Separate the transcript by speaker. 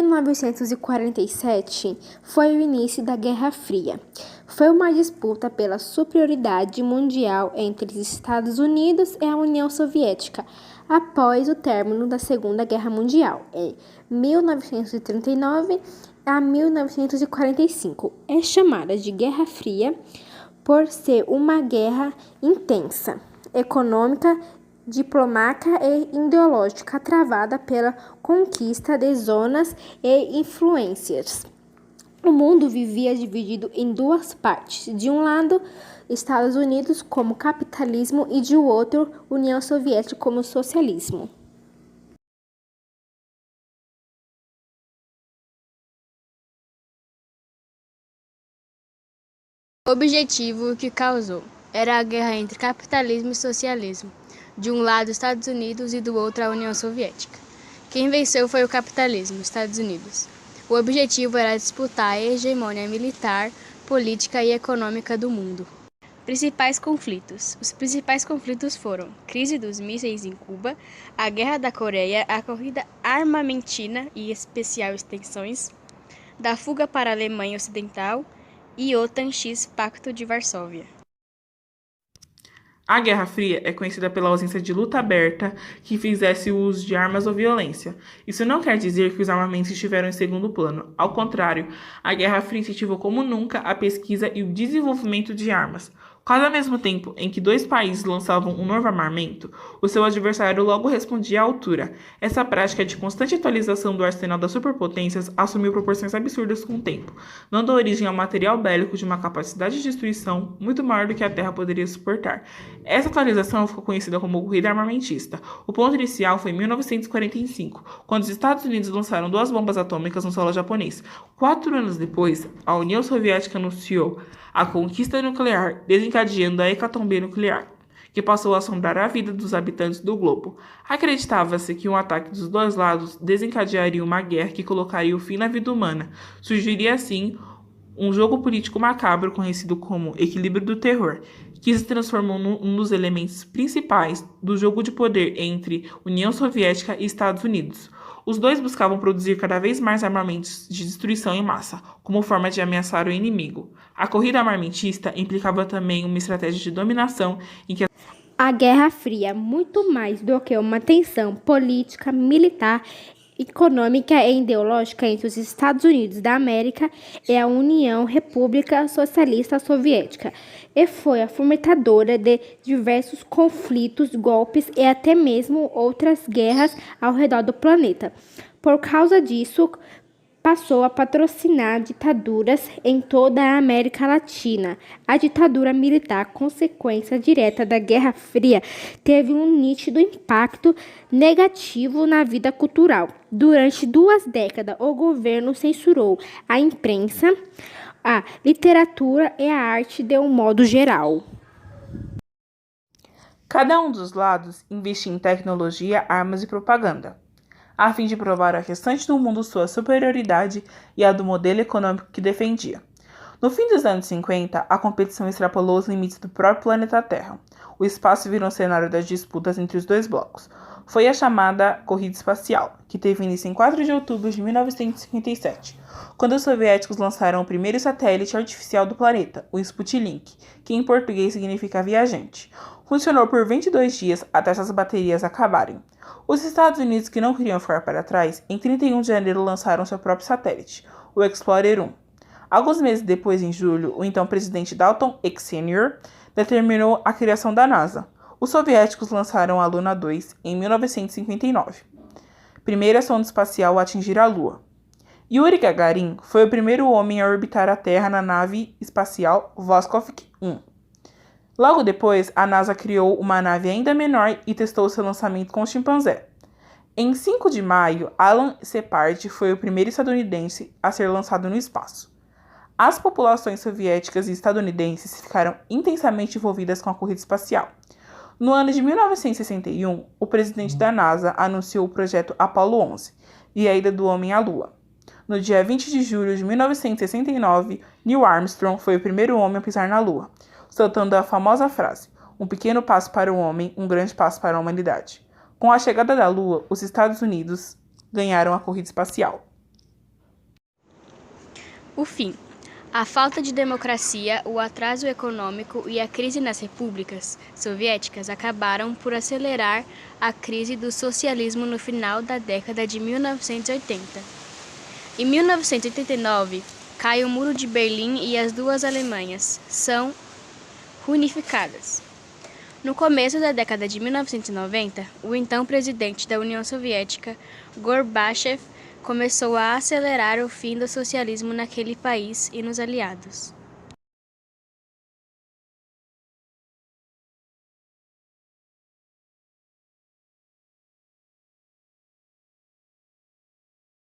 Speaker 1: 1947 foi o início da Guerra Fria. Foi uma disputa pela superioridade mundial entre os Estados Unidos e a União Soviética após o término da Segunda Guerra Mundial, em 1939 a 1945. É chamada de Guerra Fria por ser uma guerra intensa, econômica, diplomática e ideológica travada pela conquista de zonas e influências. O mundo vivia dividido em duas partes. De um lado, Estados Unidos como capitalismo e de outro, União Soviética como socialismo.
Speaker 2: O objetivo que causou era a guerra entre capitalismo e socialismo. De um lado, Estados Unidos e do outro, a União Soviética. Quem venceu foi o capitalismo, Estados Unidos. O objetivo era disputar a hegemonia militar, política e econômica do mundo. Principais conflitos. Os principais conflitos foram crise dos mísseis em Cuba, a Guerra da Coreia, a corrida armamentina e especial extensões, da fuga para a Alemanha Ocidental e OTAN-X Pacto de Varsóvia.
Speaker 3: A Guerra Fria é conhecida pela ausência de luta aberta que fizesse uso de armas ou violência. Isso não quer dizer que os armamentos estiveram em segundo plano. Ao contrário, a Guerra Fria incentivou como nunca a pesquisa e o desenvolvimento de armas. Quase ao mesmo tempo em que dois países lançavam um novo armamento, o seu adversário logo respondia à altura. Essa prática de constante atualização do arsenal das superpotências assumiu proporções absurdas com o tempo, dando origem ao material bélico de uma capacidade de destruição muito maior do que a Terra poderia suportar. Essa atualização ficou conhecida como corrida armamentista. O ponto inicial foi em 1945, quando os Estados Unidos lançaram 2 bombas atômicas no solo japonês. 4 anos depois, a União Soviética anunciou a conquista nuclear, desencadeando a hecatombe nuclear, que passou a assombrar a vida dos habitantes do globo. Acreditava-se que um ataque dos dois lados desencadearia uma guerra que colocaria o fim na vida humana. Surgiria assim um jogo político macabro conhecido como equilíbrio do terror, que se transformou num dos elementos principais do jogo de poder entre União Soviética e Estados Unidos. Os dois buscavam produzir cada vez mais armamentos de destruição em massa, como forma de ameaçar o inimigo. A corrida armamentista implicava também uma estratégia de dominação em que
Speaker 1: a Guerra Fria, muito mais do que uma tensão política, militar, econômica e ideológica entre os Estados Unidos da América e a União República Socialista Soviética, e foi a fomentadora de diversos conflitos, golpes e até mesmo outras guerras ao redor do planeta. Por causa disso, passou a patrocinar ditaduras em toda a América Latina. A ditadura militar, consequência direta da Guerra Fria, teve um nítido impacto negativo na vida cultural. Durante 2 décadas, o governo censurou a imprensa, a literatura e a arte de um modo geral.
Speaker 3: cada um dos lados investia em tecnologia, armas e propaganda, a fim de provar ao restante do mundo sua superioridade e a do modelo econômico que defendia. No fim dos anos 50, a competição extrapolou os limites do próprio planeta Terra. O espaço virou um cenário das disputas entre os dois blocos. Foi a chamada Corrida Espacial, que teve início em 4 de outubro de 1957, quando os soviéticos lançaram o primeiro satélite artificial do planeta, o Sputnik, que em português significa viajante. Funcionou por 22 dias até suas baterias acabarem. Os Estados Unidos, que não queriam ficar para trás, em 31 de janeiro lançaram seu próprio satélite, o Explorer 1. Alguns meses depois, em julho, o então presidente Dalton H. Sr. determinou a criação da NASA. Os soviéticos lançaram a Luna 2 em 1959, primeira sonda espacial a atingir a Lua. Yuri Gagarin foi o primeiro homem a orbitar a Terra na nave espacial Voskhod 1. Logo depois, a NASA criou uma nave ainda menor e testou seu lançamento com o chimpanzé. Em 5 de maio, Alan Shepard foi o primeiro estadunidense a ser lançado no espaço. As populações soviéticas e estadunidenses ficaram intensamente envolvidas com a corrida espacial. No ano de 1961, o presidente da NASA anunciou o projeto Apollo 11 e a ida do homem à Lua. No dia 20 de julho de 1969, Neil Armstrong foi o primeiro homem a pisar na Lua, soltando a famosa frase: "Um pequeno passo para o homem, um grande passo para a humanidade". Com a chegada da Lua, os Estados Unidos ganharam a corrida espacial.
Speaker 2: O fim. A falta de democracia, o atraso econômico e a crise nas repúblicas soviéticas acabaram por acelerar a crise do socialismo no final da década de 1980. Em 1989, cai o Muro de Berlim e as duas Alemanhas são reunificadas. No começo da década de 1990, o então presidente da União Soviética, Gorbachev, começou a acelerar o fim do socialismo naquele país e nos aliados.